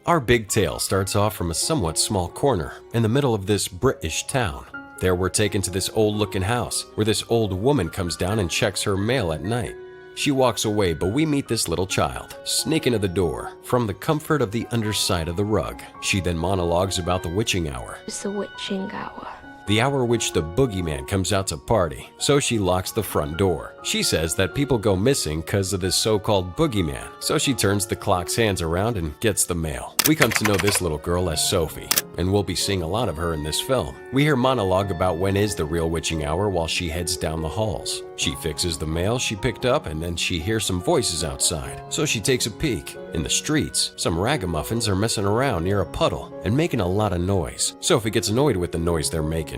Our big tale starts off from a somewhat small corner in the middle of this British town. There we're taken to this old-looking house where this old woman comes down and checks her mail at night. She walks away, but we meet this little child, sneak into the door from the comfort of the underside of the rug. She then monologues about the witching hour. It's the witching hour. The hour which the boogeyman comes out to party, so she locks the front door. She says that people go missing because of this so-called boogeyman, so she turns the clock's hands around and gets the mail. We come to know this little girl as Sophie, and we'll be seeing a lot of her in this film. We hear monologue about when is the real witching hour while she heads down the halls. She fixes the mail she picked up, and then she hears some voices outside, so she takes a peek. In the streets, some ragamuffins are messing around near a puddle and making a lot of noise. Sophie gets annoyed with the noise they're making,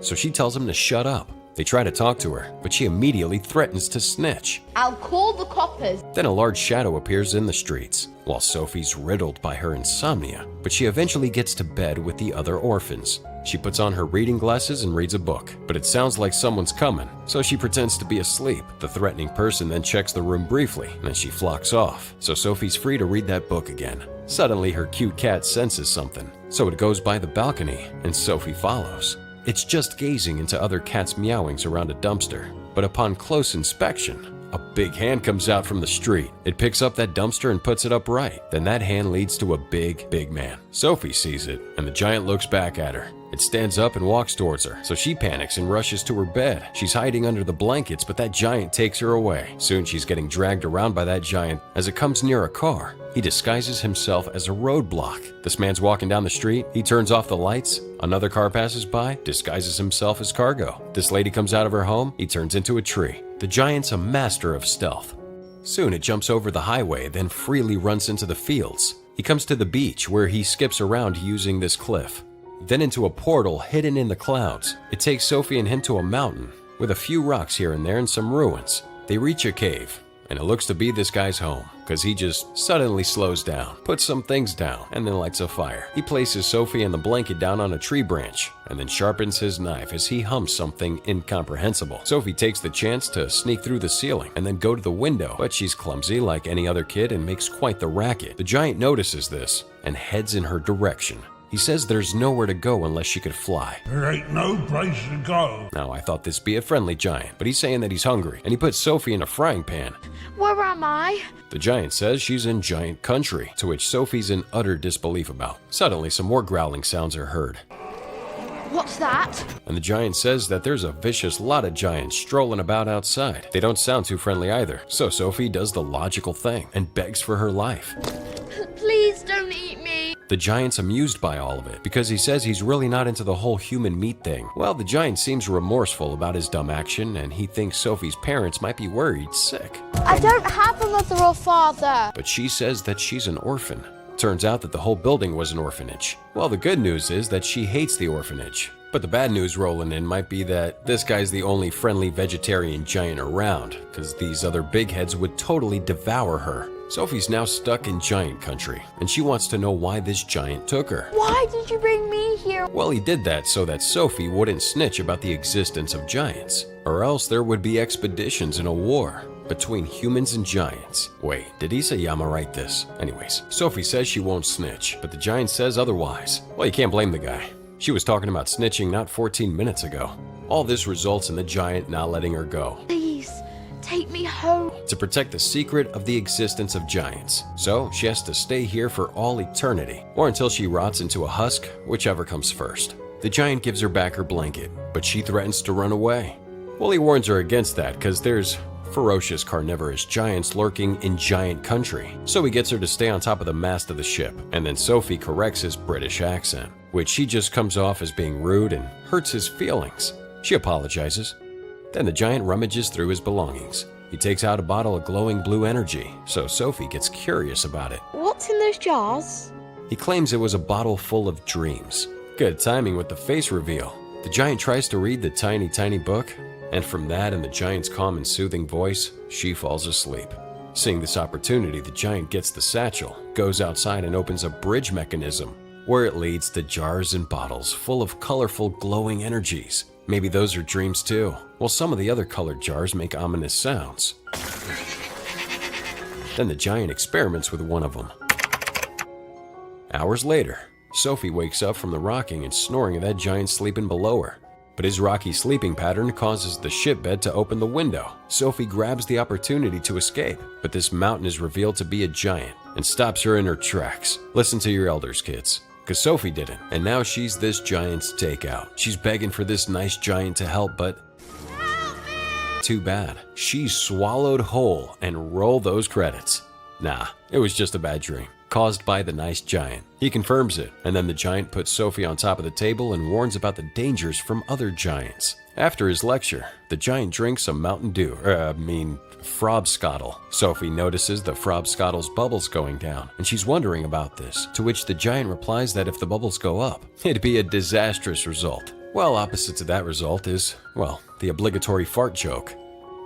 so she tells them to shut up. They try to talk to her, but she immediately threatens to snitch. I'll call the coppers. Then a large shadow appears in the streets, while Sophie's riddled by her insomnia, but she eventually gets to bed with the other orphans. She puts on her reading glasses and reads a book, but it sounds like someone's coming, so she pretends to be asleep. The threatening person then checks the room briefly, and then she flocks off, so Sophie's free to read that book again. Suddenly, her cute cat senses something, so it goes by the balcony, and Sophie follows. It's just gazing into other cats' meowings around a dumpster, but upon close inspection, a big hand comes out from the street. It picks up that dumpster and puts it upright. Then that hand leads to a big man. Sophie sees it, and the giant looks back at her. It stands up and walks towards her, so she panics and rushes to her bed. She's hiding under the blankets, but that giant takes her away. Soon she's getting dragged around by that giant as it comes near a car. He disguises himself as a roadblock. This man's walking down the street. He turns off the lights. Another car passes by, disguises himself as cargo. This lady comes out of her home. He turns into a tree. The giant's a master of stealth. Soon it jumps over the highway, then freely runs into the fields. He comes to the beach where he skips around using this cliff. Then into a portal hidden in the clouds. It takes Sophie and him to a mountain with a few rocks here and there and some ruins. They reach a cave, and it looks to be this guy's home, because he just suddenly slows down, puts some things down, and then lights a fire. He places Sophie and the blanket down on a tree branch, and then sharpens his knife as he hums something incomprehensible. Sophie takes the chance to sneak through the ceiling and then go to the window, but she's clumsy like any other kid and makes quite the racket. The giant notices this and heads in her direction. He says there's nowhere to go unless she could fly. There ain't no place to go. Now, I thought this be a friendly giant, but he's saying that he's hungry, and he puts Sophie in a frying pan. Where am I? The giant says she's in giant country, to which Sophie's in utter disbelief about. Suddenly, some more growling sounds are heard. What's that? And the giant says that there's a vicious lot of giants strolling about outside. They don't sound too friendly either, so Sophie does the logical thing and begs for her life. Please don't eat me. The giant's amused by all of it because he says he's really not into the whole human meat thing. Well, the giant seems remorseful about his dumb action, and he thinks Sophie's parents might be worried sick. I don't have a mother or father. But she says that she's an orphan. Turns out that the whole building was an orphanage. Well, the good news is that she hates the orphanage. But the bad news rolling in might be that this guy's the only friendly vegetarian giant around, because these other big heads would totally devour her. Sophie's now stuck in giant country, and she wants to know why this giant took her. Why did you bring me here? Well, he did that so that Sophie wouldn't snitch about the existence of giants, or else there would be expeditions in a war between humans and giants. Wait, did Isayama write this? Anyways, Sophie says she won't snitch, but the giant says otherwise. Well, you can't blame the guy. She was talking about snitching not 14 minutes ago. All this results in the giant not letting her go. Please, take me home. To protect the secret of the existence of giants. So she has to stay here for all eternity, or until she rots into a husk, whichever comes first. The giant gives her back her blanket, but she threatens to run away. Well, he warns her against that because there's ferocious carnivorous giants lurking in giant country. So he gets her to stay on top of the mast of the ship, and then Sophie corrects his British accent, which she just comes off as being rude and hurts his feelings. She apologizes. Then the giant rummages through his belongings. He takes out a bottle of glowing blue energy, so Sophie gets curious about it. What's in those jars? He claims it was a bottle full of dreams. Good timing with the face reveal. The giant tries to read the tiny book, and from that and the giant's calm and soothing voice, she falls asleep. Seeing this opportunity, the giant gets the satchel, goes outside and opens a bridge mechanism, where it leads to jars and bottles full of colorful glowing energies. Maybe those are dreams too. Well, some of the other colored jars make ominous sounds. Then the giant experiments with one of them. Hours later, Sophie wakes up from the rocking and snoring of that giant sleeping below her. But his rocky sleeping pattern causes the ship bed to open the window. Sophie grabs the opportunity to escape, but this mountain is revealed to be a giant and stops her in her tracks. Listen to your elders, kids, because Sophie didn't, and now she's this giant's takeout. She's begging for this nice giant to help, but too bad. She's swallowed whole, and roll those credits. Nah, it was just a bad dream, caused by the nice giant. He confirms it, and then the giant puts Sophie on top of the table and warns about the dangers from other giants. After his lecture, the giant drinks some Mountain Dew, Frobscottle. Sophie notices the Frobscottle's bubbles going down, and she's wondering about this, to which the giant replies that if the bubbles go up, it'd be a disastrous result. Well, opposite to that result is, well, the obligatory fart joke,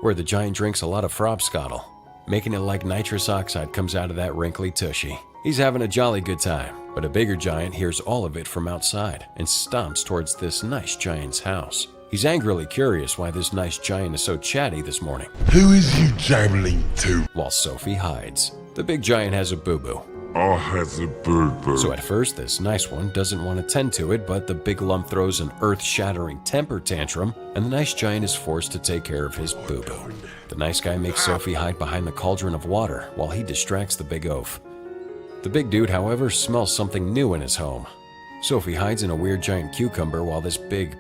where the giant drinks a lot of Frobscottle, making it like nitrous oxide comes out of that wrinkly tushy. He's having a jolly good time, but a bigger giant hears all of it from outside and stomps towards this nice giant's house. He's angrily curious why this nice giant is so chatty this morning. Who is you jabbling to? While Sophie hides. The big giant has a boo-boo. I has a boo-boo. So at first, this nice one doesn't want to tend to it, but the big lump throws an earth-shattering temper tantrum, and the nice giant is forced to take care of his boo-boo. The nice guy makes Sophie hide behind the cauldron of water while he distracts the big oaf. The big dude, however, smells something new in his home. Sophie hides in a weird giant cucumber while this big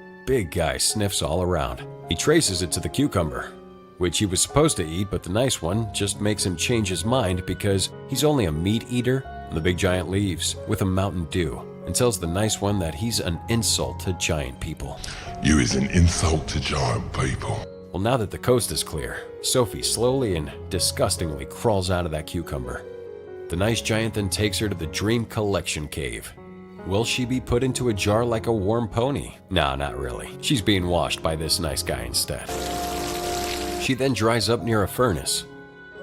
guy sniffs all around. He traces it to the cucumber, which he was supposed to eat, but the nice one just makes him change his mind because he's only a meat eater. The big giant leaves with a Mountain Dew and tells the nice one that he's an insult to giant people. You is an insult to giant people. Well, now that the coast is clear, Sophie slowly and disgustingly crawls out of that cucumber. The nice giant then takes her to the Dream Collection Cave. Will she be put into a jar like a warm pony? Nah, not really. She's being washed by this nice guy instead. She then dries up near a furnace,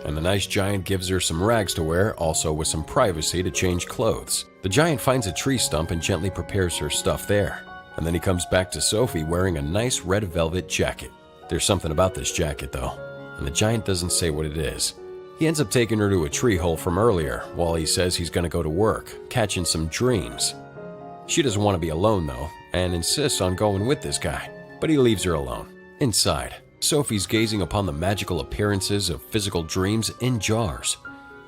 and the nice giant gives her some rags to wear, also with some privacy to change clothes. The giant finds a tree stump and gently prepares her stuff there, and then he comes back to Sophie wearing a nice red velvet jacket. There's something about this jacket though, and the giant doesn't say what it is. He ends up taking her to a tree hole from earlier while he says he's gonna go to work, catching some dreams. She doesn't want to be alone though, and insists on going with this guy, but he leaves her alone. Inside, Sophie's gazing upon the magical appearances of physical dreams in jars.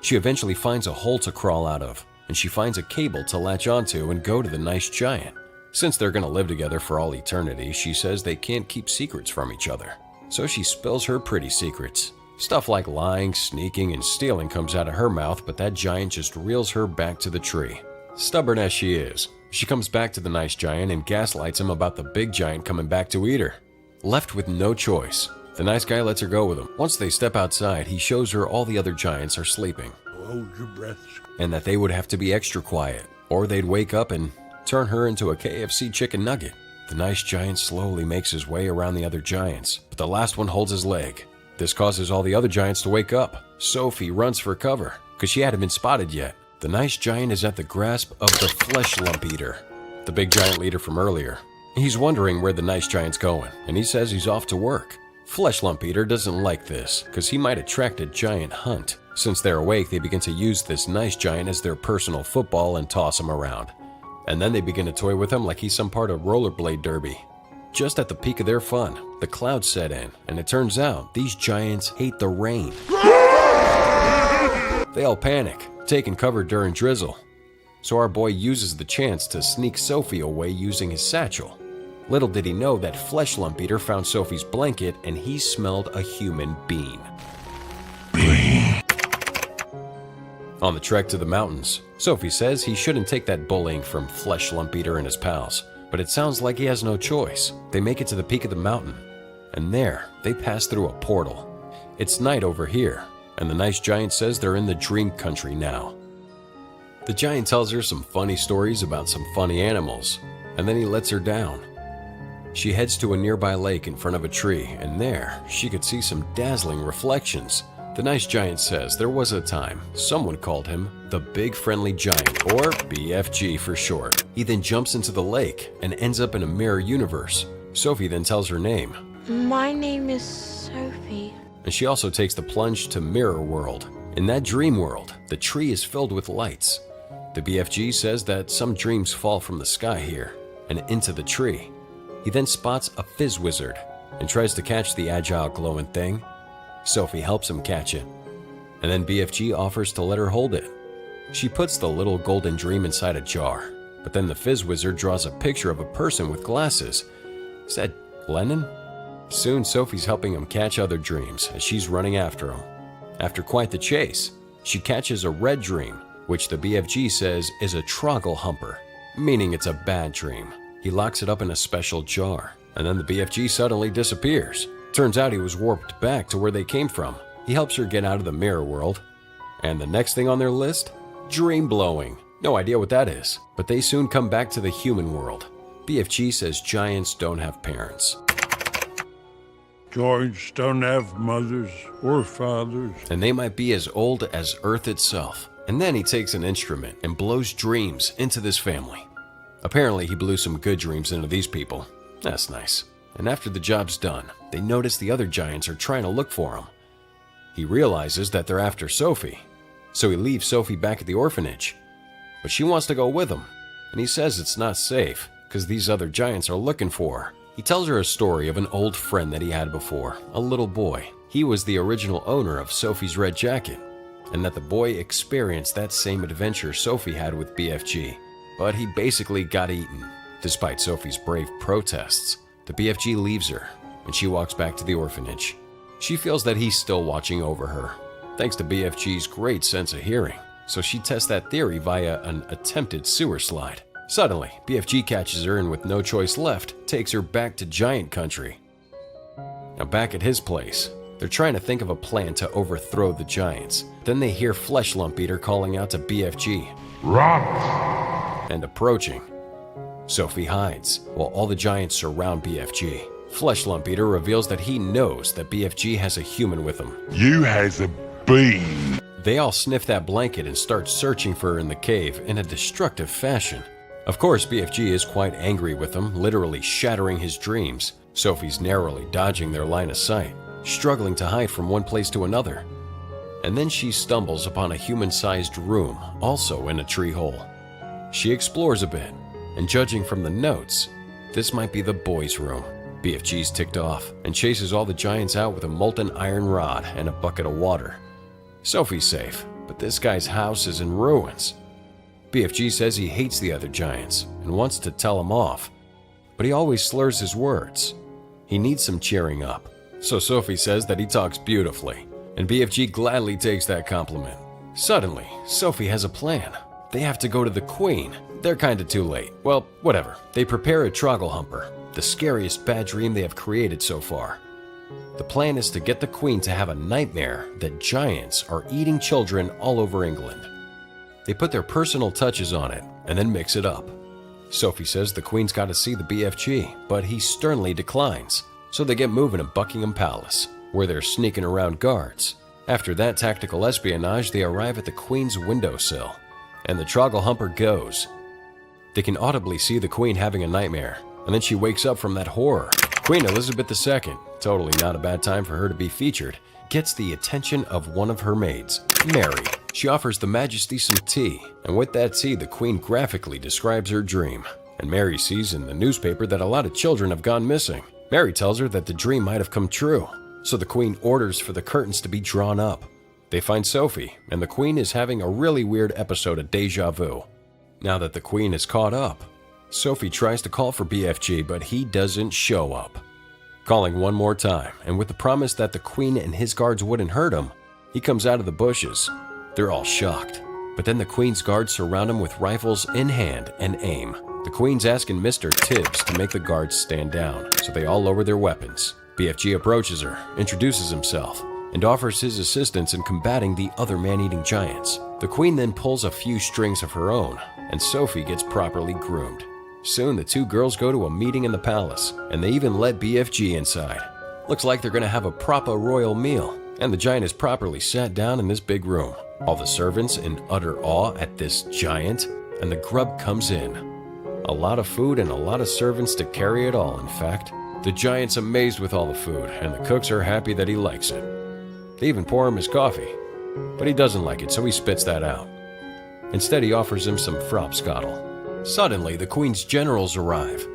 She eventually finds a hole to crawl out of, and she finds a cable to latch onto and go to the nice giant. Since they're gonna live together for all eternity, she says they can't keep secrets from each other. So she spills her pretty secrets. Stuff like lying, sneaking, and stealing comes out of her mouth, but that giant just reels her back to the tree. Stubborn as she is, she comes back to the nice giant and gaslights him about the big giant coming back to eat her. Left with no choice, the nice guy lets her go with him. Once they step outside, he shows her all the other giants are sleeping. Hold your breath. And that they would have to be extra quiet, or they'd wake up and turn her into a KFC chicken nugget. The nice giant slowly makes his way around the other giants, but the last one holds his leg. This causes all the other giants to wake up. Sophie runs for cover, because she hadn't been spotted yet. The nice giant is at the grasp of the flesh lump eater, the big giant leader from earlier. He's wondering where the nice giant's going, and he says he's off to work. Flesh lump eater doesn't like this, because he might attract a giant hunt. Since they're awake, they begin to use this nice giant as their personal football and toss him around. And then they begin to toy with him like he's some part of rollerblade derby. Just at the peak of their fun, the clouds set in, and it turns out these giants hate the rain. They all panic, taking cover during drizzle. So our boy uses the chance to sneak Sophie away using his satchel. Little did he know that Flesh Lump Eater found Sophie's blanket and he smelled a human being. On the trek to the mountains, Sophie says he shouldn't take that bullying from Flesh Lump Eater and his pals, but it sounds like he has no choice. They make it to the peak of the mountain, and there they pass through a portal. It's night over here, and the nice giant says they're in the dream country now. The giant tells her some funny stories about some funny animals, and then he lets her down. She heads to a nearby lake in front of a tree, and there she could see some dazzling reflections. The nice giant says there was a time someone called him the Big Friendly Giant, or BFG for short. He then jumps into the lake and ends up in a mirror universe. Sophie then tells her name. My name is Sophie. And she also takes the plunge to Mirror World. In that dream world, the tree is filled with lights. The BFG says that some dreams fall from the sky here and into the tree. He then spots a fizz wizard and tries to catch the agile glowing thing. Sophie helps him catch it, and then BFG offers to let her hold it. She puts the little golden dream inside a jar, but then the fizz wizard draws a picture of a person with glasses. Is that Lennon? Soon Sophie's helping him catch other dreams as she's running after him. After quite the chase, she catches a red dream, which the BFG says is a troggle humper, meaning it's a bad dream. He locks it up in a special jar, and then the BFG suddenly disappears. Turns out he was warped back to where they came from. He helps her get out of the mirror world. And the next thing on their list? Dream blowing. No idea what that is, but they soon come back to the human world. BFG says giants don't have parents. Giants don't have mothers or fathers. And they might be as old as Earth itself. And then he takes an instrument and blows dreams into this family. Apparently he blew some good dreams into these people. That's nice. And after the job's done, they notice the other giants are trying to look for him. He realizes that they're after Sophie, so he leaves Sophie back at the orphanage. But she wants to go with him, and he says it's not safe because these other giants are looking for her. He tells her a story of an old friend that he had before, a little boy. He was the original owner of Sophie's red jacket, and that the boy experienced that same adventure Sophie had with BFG, but he basically got eaten. Despite Sophie's brave protests, the BFG leaves her, and she walks back to the orphanage. She feels that he's still watching over her, thanks to BFG's great sense of hearing, so she tests that theory via an attempted sewer slide. Suddenly, BFG catches her and with no choice left, takes her back to giant country. Now back at his place, they're trying to think of a plan to overthrow the giants. Then they hear Flesh Lump Eater calling out to BFG. Run! And approaching. Sophie hides, while all the giants surround BFG. Flesh Lump Eater reveals that he knows that BFG has a human with him. You has a bean. They all sniff that blanket and start searching for her in the cave in a destructive fashion. Of course, BFG is quite angry with them, literally shattering his dreams. Sophie's narrowly dodging their line of sight, struggling to hide from one place to another. And then she stumbles upon a human-sized room, also in a tree hole. She explores a bit, and judging from the notes, this might be the boys' room. BFG's ticked off and chases all the giants out with a molten iron rod and a bucket of water. Sophie's safe, but this guy's house is in ruins. BFG says he hates the other giants and wants to tell them off, but he always slurs his words. He needs some cheering up, so Sophie says that he talks beautifully, and BFG gladly takes that compliment. Suddenly, Sophie has a plan. They have to go to the Queen. They're kinda too late. Well, whatever. They prepare a troggle humper, the scariest bad dream they have created so far. The plan is to get the Queen to have a nightmare that giants are eating children all over England. They put their personal touches on it and then mix it up. Sophie says the Queen's got to see the BFG, but he sternly declines. So they get moving to Buckingham Palace, where they're sneaking around guards. After that tactical espionage, they arrive at the Queen's windowsill, and the troggle humper goes. They can audibly see the Queen having a nightmare, and then she wakes up from that horror. Queen Elizabeth II, totally not a bad time for her to be featured, gets the attention of one of her maids, Mary. She offers the Majesty some tea, and with that tea, the Queen graphically describes her dream. And Mary sees in the newspaper that a lot of children have gone missing. Mary tells her that the dream might have come true, so the Queen orders for the curtains to be drawn up. They find Sophie, and the Queen is having a really weird episode of deja vu. Now that the Queen is caught up, Sophie tries to call for BFG, but he doesn't show up. Calling one more time, and with the promise that the Queen and his guards wouldn't hurt him, he comes out of the bushes. They're all shocked, but then the Queen's guards surround him with rifles in hand and aim. The Queen's asking Mr. Tibbs to make the guards stand down, so they all lower their weapons. BFG approaches her, introduces himself, and offers his assistance in combating the other man-eating giants. The Queen then pulls a few strings of her own, and Sophie gets properly groomed. Soon the two girls go to a meeting in the palace, and they even let BFG inside. Looks like they're gonna have a proper royal meal, and the giant is properly sat down in this big room. All the servants in utter awe at this giant, and the grub comes in. A lot of food and a lot of servants to carry it all, in fact. The giant's amazed with all the food, and the cooks are happy that he likes it. They even pour him his coffee, but he doesn't like it, so he spits that out. Instead, he offers him some frobscoddle. Suddenly, the Queen's generals arrive,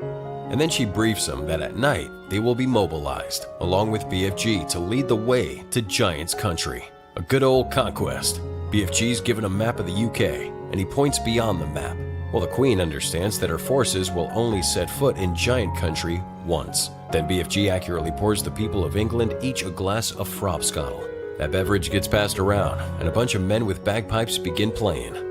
and then she briefs them that at night they will be mobilized, along with BFG, to lead the way to Giant's country. A good old conquest. BFG's given a map of the UK, and he points beyond the map. Well, the Queen understands that her forces will only set foot in Giant country once. Then BFG accurately pours the people of England each a glass of frobscoddle. That beverage gets passed around, and a bunch of men with bagpipes begin playing.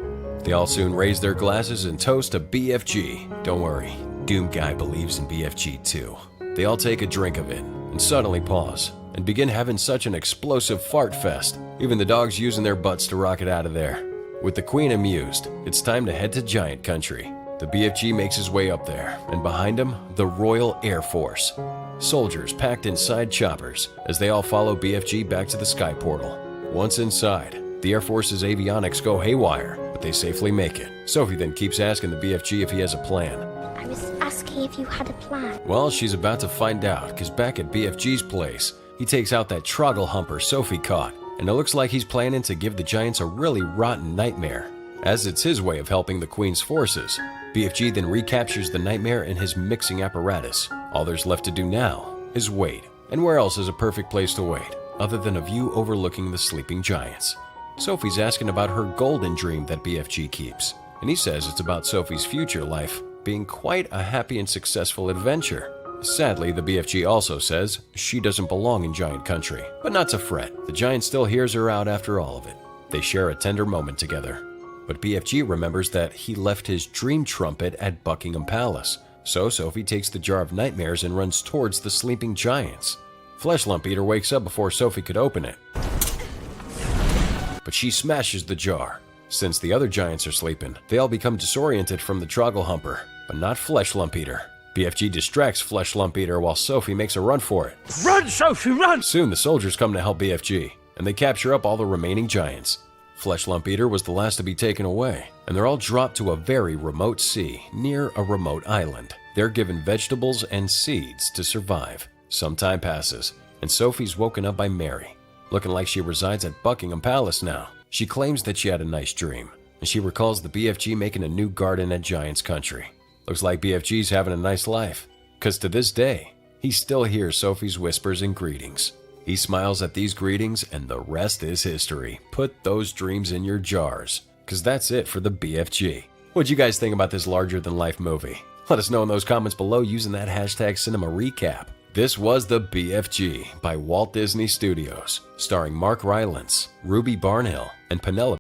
They all soon raise their glasses and toast to BFG. Don't worry, Doom Guy believes in BFG too. They all take a drink of it, and suddenly pause, and begin having such an explosive fart fest, even the dogs using their butts to rocket out of there. With the Queen amused, it's time to head to Giant country. The BFG makes his way up there, and behind him, the Royal Air Force. Soldiers packed inside choppers as they all follow BFG back to the sky portal. Once inside, the Air Force's avionics go haywire, but they safely make it. Sophie then keeps asking the BFG if he has a plan. I was asking if you had a plan. Well, she's about to find out, because back at BFG's place, he takes out that troggle humper Sophie caught, and it looks like he's planning to give the Giants a really rotten nightmare. As it's his way of helping the Queen's forces, BFG then recaptures the nightmare in his mixing apparatus. All there's left to do now is wait. And where else is a perfect place to wait, other than a view overlooking the sleeping Giants? Sophie's asking about her golden dream that BFG keeps, and he says it's about Sophie's future life being quite a happy and successful adventure. Sadly, the BFG also says she doesn't belong in Giant country, but not to fret. The Giant still hears her out after all of it. They share a tender moment together. But BFG remembers that he left his dream trumpet at Buckingham Palace, so Sophie takes the jar of nightmares and runs towards the sleeping Giants. Flesh Lump Eater wakes up before Sophie could open it, but she smashes the jar. Since the other Giants are sleeping, they all become disoriented from the troggle humper, but not Flesh Lump Eater. BFG distracts Flesh Lump Eater while Sophie makes a run for it. Run, Sophie, run! Soon the soldiers come to help BFG, and they capture up all the remaining Giants. Flesh Lump Eater was the last to be taken away, and they're all dropped to a very remote sea near a remote island. They're given vegetables and seeds to survive. Some time passes, and Sophie's woken up by Mary, looking like she resides at Buckingham Palace now. She claims that she had a nice dream, and she recalls the BFG making a new garden at Giant's country. Looks like BFG's having a nice life, because to this day, he still hears Sophie's whispers and greetings. He smiles at these greetings, and the rest is history. Put those dreams in your jars, because that's it for the BFG. What'd you guys think about this larger-than-life movie? Let us know in those comments below using that hashtag #CinemaRecap. This was The BFG by Walt Disney Studios, starring Mark Rylance, Ruby Barnhill, and Penelope